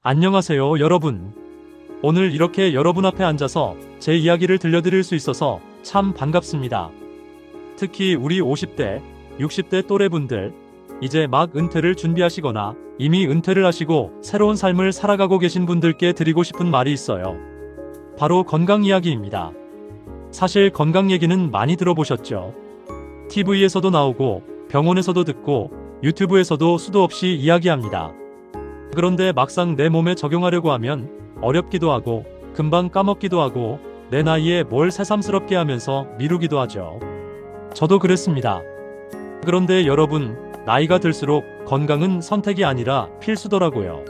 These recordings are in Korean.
안녕하세요, 여러분. 오늘 이렇게 여러분 앞에 앉아서 제 이야기를 들려드릴 수 있어서 참 반갑습니다. 특히 우리 50대, 60대 또래분들, 이제 막 은퇴를 준비하시거나 이미 은퇴를 하시고 새로운 삶을 살아가고 계신 분들께 드리고 싶은 말이 있어요. 바로 건강 이야기입니다. 사실 건강 얘기는 많이 들어보셨죠? TV에서도 나오고 병원에서도 듣고 유튜브에서도 수도 없이 이야기합니다. 그런데 막상 내 몸에 적용하려고 하면 어렵기도 하고 금방 까먹기도 하고 내 나이에 뭘 새삼스럽게 하면서 미루기도 하죠. 저도 그랬습니다. 그런데 여러분, 나이가 들수록 건강은 선택이 아니라 필수더라고요.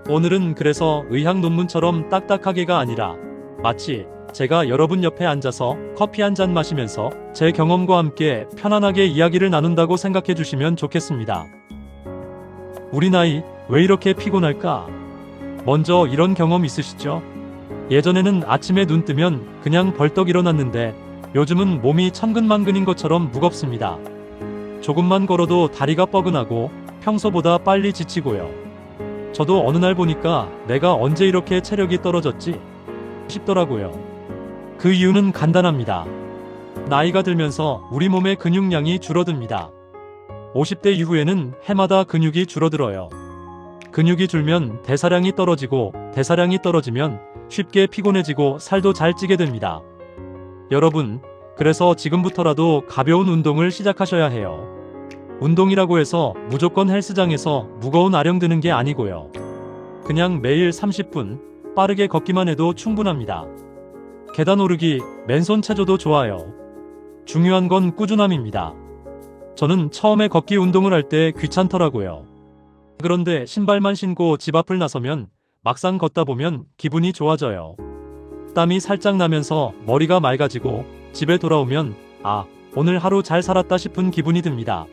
오늘은 그래서 의학 논문처럼 딱딱하게가 아니라 마치 제가 여러분 옆에 앉아서 커피 한 잔 마시면서 제 경험과 함께 편안하게 이야기를 나눈다고 생각해 주시면 좋겠습니다. 우리 나이 왜 이렇게 피곤할까? 먼저 이런 경험 있으시죠? 예전에는 아침에 눈 뜨면 그냥 벌떡 일어났는데 요즘은 몸이 천근만근인 것처럼 무겁습니다. 조금만 걸어도 다리가 뻐근하고 평소보다 빨리 지치고요. 저도 어느 날 보니까 내가 언제 이렇게 체력이 떨어졌지? 싶더라고요. 그 이유는 간단합니다. 나이가 들면서 우리 몸의 근육량이 줄어듭니다. 50대 이후에는 해마다 근육이 줄어들어요. 근육이 줄면 대사량이 떨어지고 대사량이 떨어지면 쉽게 피곤해지고 살도 잘 찌게 됩니다. 여러분, 그래서 지금부터라도 가벼운 운동을 시작하셔야 해요. 운동이라고 해서 무조건 헬스장에서 무거운 아령 드는 게 아니고요. 그냥 매일 30분 빠르게 걷기만 해도 충분합니다. 계단 오르기, 맨손 체조도 좋아요. 중요한 건 꾸준함입니다. 저는 처음에 걷기 운동을 할 때 귀찮더라고요. 그런데 신발만 신고 집 앞을 나서면 막상 걷다 보면 기분이 좋아져요. 땀이 살짝 나면서 머리가 맑아지고 집에 돌아오면 오늘 하루 잘 살았다 싶은 기분이 듭니다.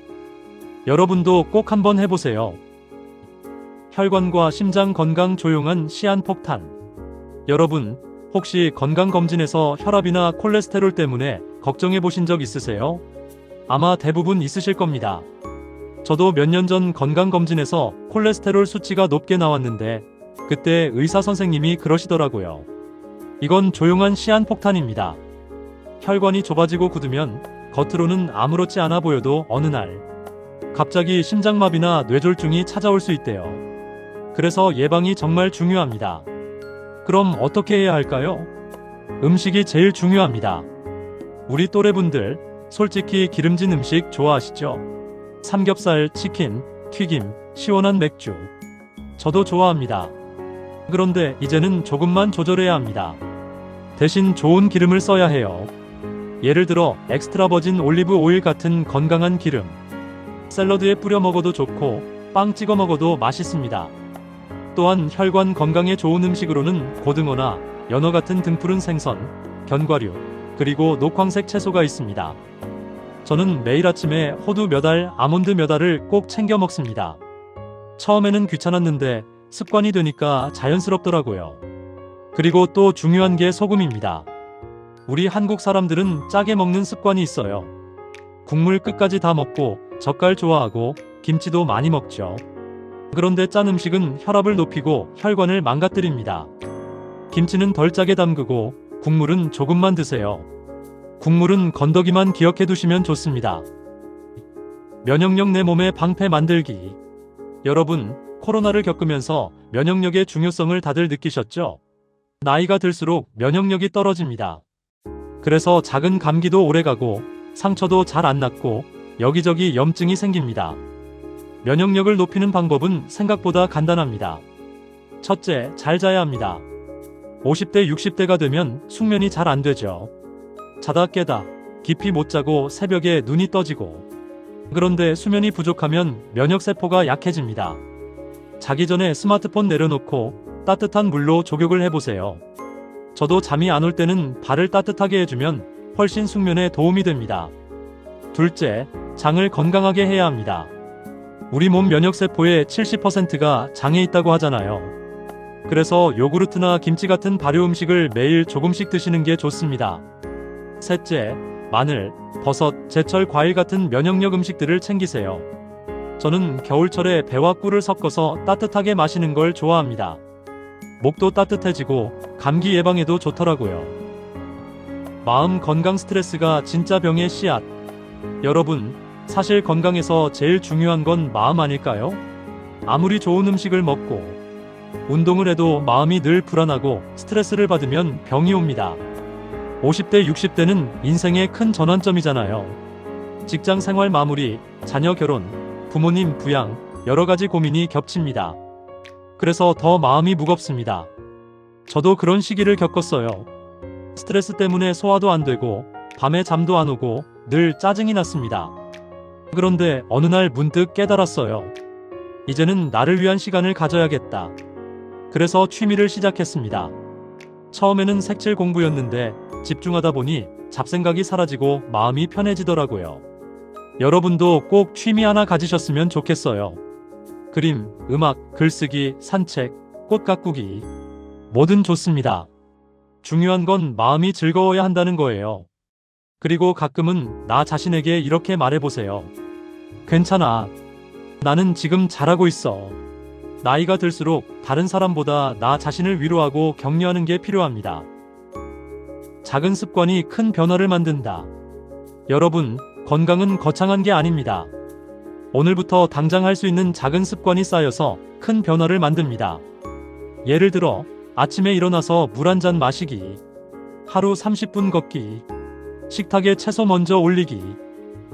여러분도 꼭 한번 해보세요. 혈관과 심장 건강 조용한 시한폭탄. 여러분, 혹시 건강검진에서 혈압이나 콜레스테롤 때문에 걱정해 보신 적 있으세요? 아마 대부분 있으실 겁니다. 저도 몇 년 전 건강검진에서 콜레스테롤 수치가 높게 나왔는데 그때 의사 선생님이 그러시더라고요. 이건 조용한 시한폭탄입니다. 혈관이 좁아지고 굳으면 겉으로는 아무렇지 않아 보여도 어느 날 갑자기 심장마비나 뇌졸중이 찾아올 수 있대요. 그래서 예방이 정말 중요합니다. 그럼 어떻게 해야 할까요? 음식이 제일 중요합니다. 우리 또래분들 솔직히 기름진 음식 좋아하시죠? 삼겹살, 치킨, 튀김, 시원한 맥주. 저도 좋아합니다. 그런데 이제는 조금만 조절해야 합니다. 대신 좋은 기름을 써야 해요. 예를 들어 엑스트라 버진 올리브 오일 같은 건강한 기름. 샐러드에 뿌려 먹어도 좋고 빵 찍어 먹어도 맛있습니다. 또한 혈관 건강에 좋은 음식으로는 고등어나 연어 같은 등푸른 생선, 견과류, 그리고 녹황색 채소가 있습니다. 저는 매일 아침에 호두 몇 알, 아몬드 몇 알을 꼭 챙겨 먹습니다. 처음에는 귀찮았는데 습관이 되니까 자연스럽더라고요. 그리고 또 중요한 게 소금입니다. 우리 한국 사람들은 짜게 먹는 습관이 있어요. 국물 끝까지 다 먹고 젓갈 좋아하고 김치도 많이 먹죠. 그런데 짠 음식은 혈압을 높이고 혈관을 망가뜨립니다. 김치는 덜 짜게 담그고 국물은 조금만 드세요. 국물은 건더기만 기억해 두시면 좋습니다. 면역력 내 몸의 방패 만들기. 여러분, 코로나를 겪으면서 면역력의 중요성을 다들 느끼셨죠? 나이가 들수록 면역력이 떨어집니다. 그래서 작은 감기도 오래가고 상처도 잘 안 낫고 여기저기 염증이 생깁니다. 면역력을 높이는 방법은 생각보다 간단합니다. 첫째, 잘 자야 합니다. 50대, 60대가 되면 숙면이 잘 안 되죠. 자다 깨다, 깊이 못 자고 새벽에 눈이 떠지고. 그런데 수면이 부족하면 면역세포가 약해집니다. 자기 전에 스마트폰 내려놓고 따뜻한 물로 족욕을 해보세요. 저도 잠이 안 올 때는 발을 따뜻하게 해주면 훨씬 숙면에 도움이 됩니다. 둘째, 장을 건강하게 해야 합니다. 우리 몸 면역세포의 70%가 장에 있다고 하잖아요. 그래서 요구르트나 김치 같은 발효 음식을 매일 조금씩 드시는 게 좋습니다. 셋째, 마늘, 버섯, 제철 과일 같은 면역력 음식들을 챙기세요. 저는 겨울철에 배와 꿀을 섞어서 따뜻하게 마시는 걸 좋아합니다. 목도 따뜻해지고 감기 예방에도 좋더라고요. 마음 건강 스트레스가 진짜 병의 씨앗. 여러분, 사실 건강에서 제일 중요한 건 마음 아닐까요? 아무리 좋은 음식을 먹고 운동을 해도 마음이 늘 불안하고 스트레스를 받으면 병이 옵니다. 50대, 60대는 인생의 큰 전환점이잖아요. 직장 생활 마무리, 자녀 결혼, 부모님 부양, 여러 가지 고민이 겹칩니다. 그래서 더 마음이 무겁습니다. 저도 그런 시기를 겪었어요. 스트레스 때문에 소화도 안 되고 밤에 잠도 안 오고 늘 짜증이 났습니다. 그런데 어느 날 문득 깨달았어요. 이제는 나를 위한 시간을 가져야겠다. 그래서 취미를 시작했습니다. 처음에는 색칠 공부였는데 집중하다 보니 잡생각이 사라지고 마음이 편해지더라고요. 여러분도 꼭 취미 하나 가지셨으면 좋겠어요. 그림, 음악, 글쓰기, 산책, 꽃 가꾸기. 뭐든 좋습니다. 중요한 건 마음이 즐거워야 한다는 거예요. 그리고 가끔은 나 자신에게 이렇게 말해보세요. 괜찮아. 나는 지금 잘하고 있어. 나이가 들수록 다른 사람보다 나 자신을 위로하고 격려하는 게 필요합니다. 작은 습관이 큰 변화를 만든다. 여러분, 건강은 거창한 게 아닙니다. 오늘부터 당장 할 수 있는 작은 습관이 쌓여서 큰 변화를 만듭니다. 예를 들어, 아침에 일어나서 물 한 잔 마시기, 하루 30분 걷기, 식탁에 채소 먼저 올리기,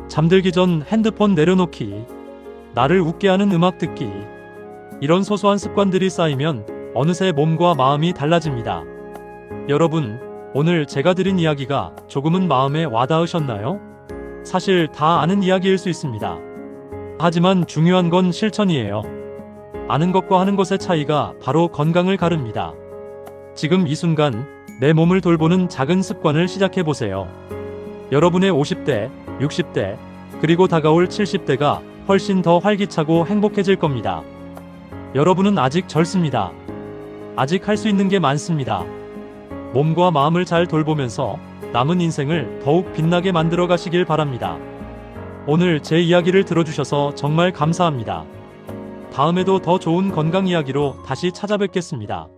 잠들기 전 핸드폰 내려놓기, 나를 웃게 하는 음악 듣기. 이런 소소한 습관들이 쌓이면 어느새 몸과 마음이 달라집니다. 여러분, 오늘 제가 드린 이야기가 조금은 마음에 와닿으셨나요? 사실 다 아는 이야기일 수 있습니다. 하지만 중요한 건 실천이에요. 아는 것과 하는 것의 차이가 바로 건강을 가릅니다. 지금 이 순간 내 몸을 돌보는 작은 습관을 시작해보세요. 여러분의 50대, 60대, 그리고 다가올 70대가 훨씬 더 활기차고 행복해질 겁니다. 여러분은 아직 젊습니다. 아직 할 수 있는 게 많습니다. 몸과 마음을 잘 돌보면서 남은 인생을 더욱 빛나게 만들어 가시길 바랍니다. 오늘 제 이야기를 들어주셔서 정말 감사합니다. 다음에도 더 좋은 건강 이야기로 다시 찾아뵙겠습니다.